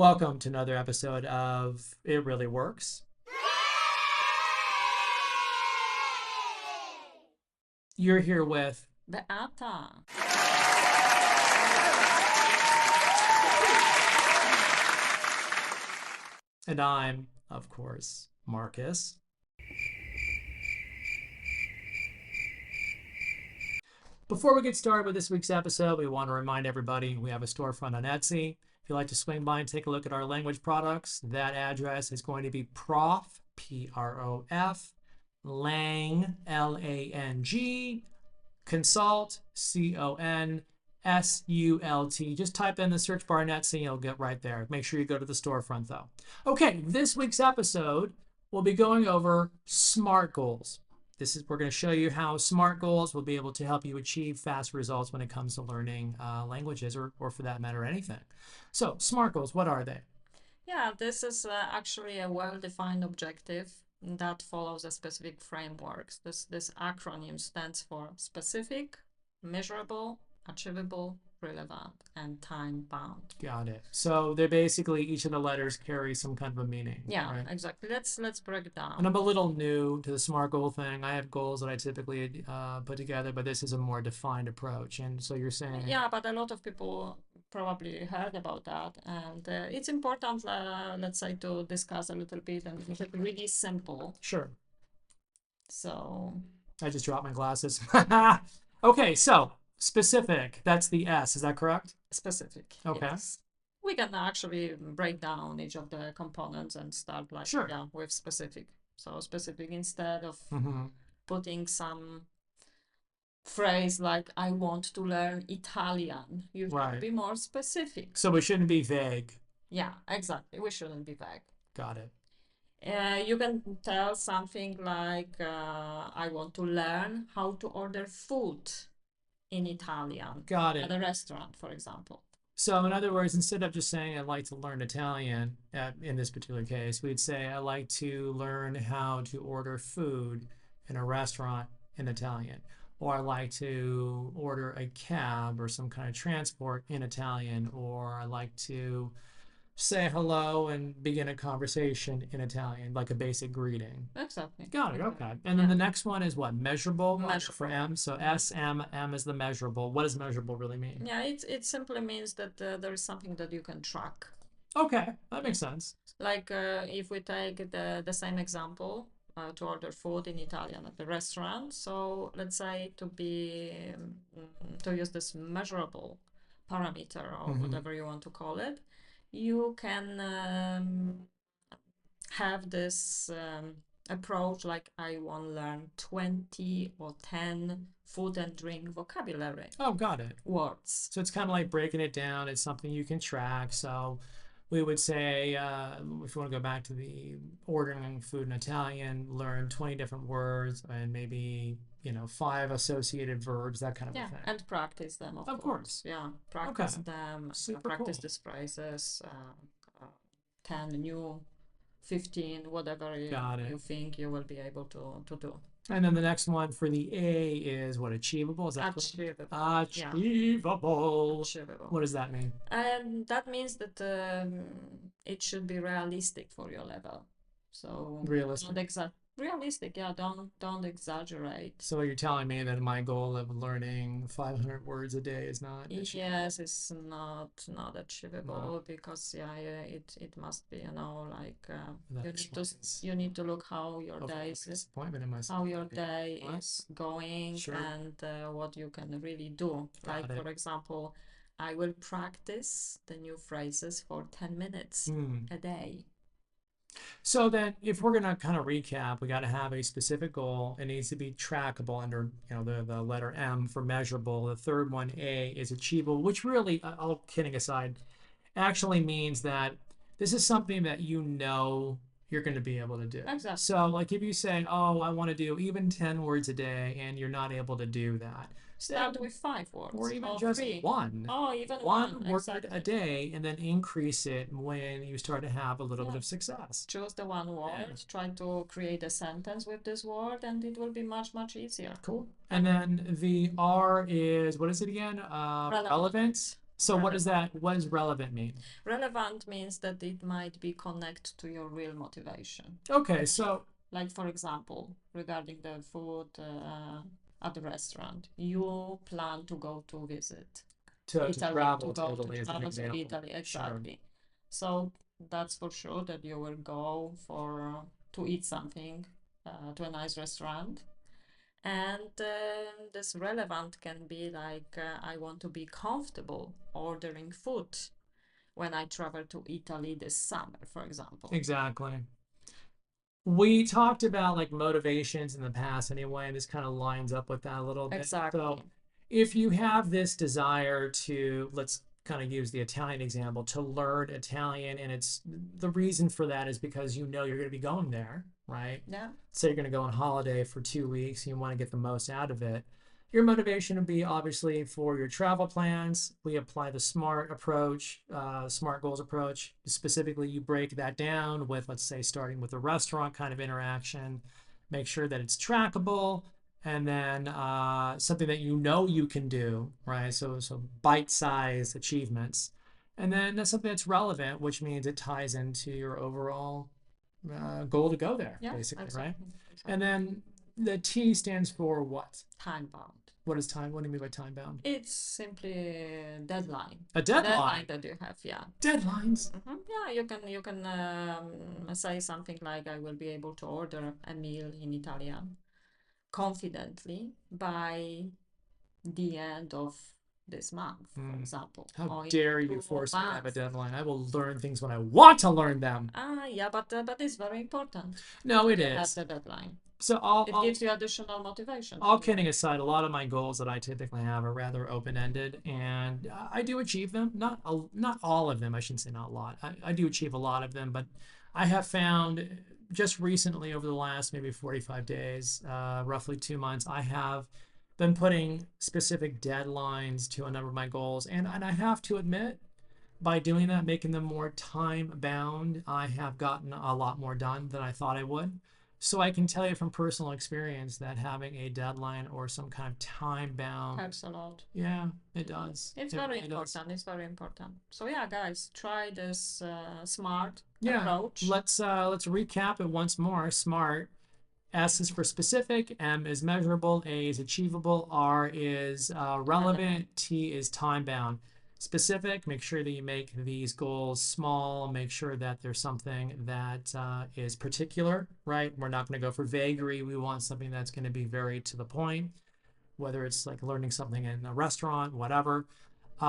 Welcome to another episode of It Really Works. You're here with Beata. And I'm, of course, Marcus. Before we get started with this week's episode, we want to remind everybody we have a storefront on Etsy. If you'd like to swing by and take a look at our language products, that address is going to be PROF, P-R-O-F, Lang, L-A-N-G, Consult, C-O-N-S-U-L-T. Just type in the search bar in Etsy and you'll get right there. Make sure you go to the storefront though. Okay, this week's episode, we'll be going over SMART goals. We're going to show you how SMART goals will be able to help you achieve fast results when it comes to learning languages or for that matter, anything. So SMART goals, what are they? Yeah, this is actually a well-defined objective that follows a specific framework. This acronym stands for specific, measurable, achievable, relevant, and time-bound. Got it. So they're basically, each of the letters carry some kind of a meaning. Yeah, right? exactly. Let's break it down. And I'm a little new to the SMART goal thing. I have goals that I typically put together, but this is a more defined approach. And so you're saying... Yeah, but a lot of people probably heard about that. And it's important, let's say, to discuss a little bit and make it really simple. Sure. So... I just dropped my glasses. Okay, so... Specific, that's the S, is that correct? Specific. Okay. Yes. We can actually break down each of the components and start like sure. Yeah, with specific. So specific, instead of putting some phrase like I want to learn Italian, you should be more specific. So we shouldn't be vague. Yeah, exactly. We shouldn't be vague. Got it. You can tell something like I want to learn how to order food in Italian. Got it. At a restaurant, for example. So in other words, instead of just saying I'd like to learn Italian, in this particular case, we'd say I'd like to learn how to order food in a restaurant in Italian. Or I'd like to order a cab or some kind of transport in Italian. Or I'd like to say hello and begin a conversation in Italian, like a basic greeting. Exactly. Got it. Okay. And then the next one is what? Measurable? For M. So S-M is the measurable. What does measurable really mean? Yeah, it simply means that there is something that you can track. Okay, that makes sense. Like if we take the same example to order food in Italian at the restaurant. So let's say to use this measurable parameter or whatever you want to call it, you can have this approach like I want to learn 20 or 10 food and drink vocabulary. Oh, got it. Words. So it's kind of like breaking it down. It's something you can track. So we would say, if you want to go back to the ordering food in Italian, learn 20 different words and maybe, 5 associated verbs, that kind of a thing. And practice them, of course. Yeah, practice them. Practice these phrases. 10 new, 15, whatever you think you will be able to do. And then the next one for the A is what? Achievable? Is that achievable? Achievable. Yeah. Achievable. What does that mean? And that means that it should be realistic for your level. So realistic. Realistic, yeah. Don't exaggerate. So you're telling me that my goal of learning 500 words a day is not achievable? Yes, it's not achievable because it must be you need to look how your day is going and what you can really do. For example, I will practice the new phrases for 10 minutes a day. So then if we're going to kind of recap, we got to have a specific goal. It needs to be trackable under, the letter M for measurable. The third one, A, is achievable, which really, all kidding aside, actually means that this is something that you're going to be able to do. Exactly. So like if you say, oh, I want to do even 10 words a day and you're not able to do that. Start with 5 words. Or even just 3. one. Oh, even one word a day, and then increase it when you start to have a little bit of success. Choose the one word, try to create a sentence with this word, and it will be much, much easier. Cool. And then the R is, what is it again? Relevance. So what does relevant mean? Relevant means that it might be connected to your real motivation. Okay, so like for example, regarding the food at the restaurant, you plan to go to visit to Italy, travel to to go Italy to as an travel to example. Italy, Sure. exactly. So that's for sure that you will go for to eat something to a nice restaurant. And this relevant can be like I want to be comfortable ordering food when I travel to Italy this summer, for example. Exactly. We talked about like motivations in the past anyway, and this kind of lines up with that a little bit. Exactly. So if you have this desire to, let's kind of use the Italian example, to learn Italian, and it's the reason for that is because you know you're going to be going there, right? Yeah. So you're going to go on holiday for 2 weeks, and you want to get the most out of it. Your motivation would be obviously for your travel plans. We apply the SMART approach, SMART goals approach. Specifically, you break that down with, let's say, starting with a restaurant kind of interaction. Make sure that it's trackable, and then something that you know you can do, right? So bite-sized achievements, and then that's something that's relevant, which means it ties into your overall goal to go there, Yeah, basically, exactly. right? And then the T stands for what? Time bound. What is time? What do you mean by time bound? It's simply a deadline. A deadline. That you have, yeah. Deadlines. Yeah, you can say something like I will be able to order a meal in Italian confidently by the end of this month, for example. How dare you force me to have a deadline? I will learn things when I want to learn them. Yeah, but it's very important. No, it is. At the deadline. So it gives you additional motivation. All kidding aside, a lot of my goals that I typically have are rather open-ended, and I do achieve them. Not all of them. I shouldn't say not a lot. I do achieve a lot of them, but I have found just recently, over the last maybe 45 days, roughly 2 months, I have been putting specific deadlines to a number of my goals, and I have to admit, by doing that, making them more time-bound, I have gotten a lot more done than I thought I would. So I can tell you from personal experience that having a deadline or some kind of time-bound helps a lot. Yeah, it does. It's very important. It's very important. So yeah, guys, try this SMART approach. Let's recap it once more. SMART. S is for specific, M is measurable, A is achievable, R is relevant, T is time-bound. Specific, make sure that you make these goals small, make sure that there's something that is particular, right? We're not going to go for vagary. We want something that's going to be very to the point, whether it's like learning something in a restaurant, whatever.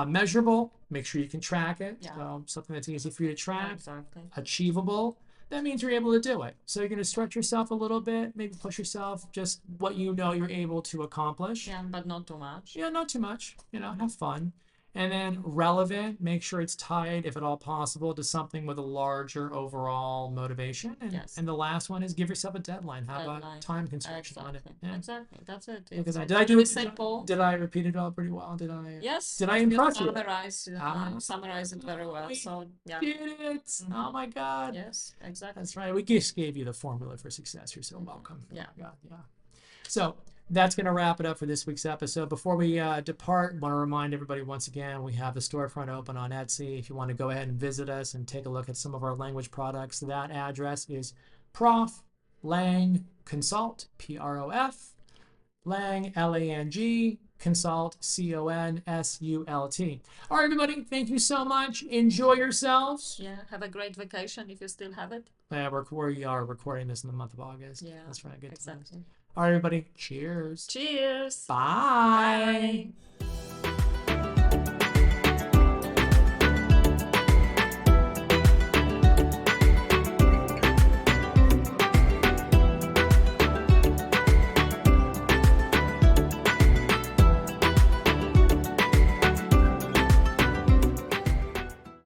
Measurable, make sure you can track it. Yeah. So something that's easy for you to track. Exactly. Achievable, that means you're able to do it. So you're going to stretch yourself a little bit, maybe push yourself, just what you know you're able to accomplish. Yeah, but not too much. Yeah, not too much. Have fun. And then relevant, make sure it's tied, if at all possible, to something with a larger overall motivation. And, yes. And the last one is give yourself a deadline. Have a time constriction on it. Yeah. Exactly. That's it. Because did I do it simple? Did I repeat it all pretty well? Did I? Yes. Did I impress you? Summarize it very well. So yeah. Did it? Mm-hmm. Oh my God. Yes, exactly. That's right. We just gave you the formula for success. You're so welcome. Yeah. Oh my God. Yeah. So that's going to wrap it up for this week's episode. Before we depart, I want to remind everybody once again, we have the storefront open on Etsy. If you want to go ahead and visit us and take a look at some of our language products, that address is Prof. Lang Consult, P-R-O-F, Lang, L-A-N-G, Consult, C-O-N-S-U-L-T. All right, everybody, thank you so much. Enjoy yourselves. Yeah, have a great vacation if you still have it. Yeah, we are recording this in the month of August. Yeah, that's right. Good exactly. All right, everybody. Cheers. Cheers. Bye. Bye.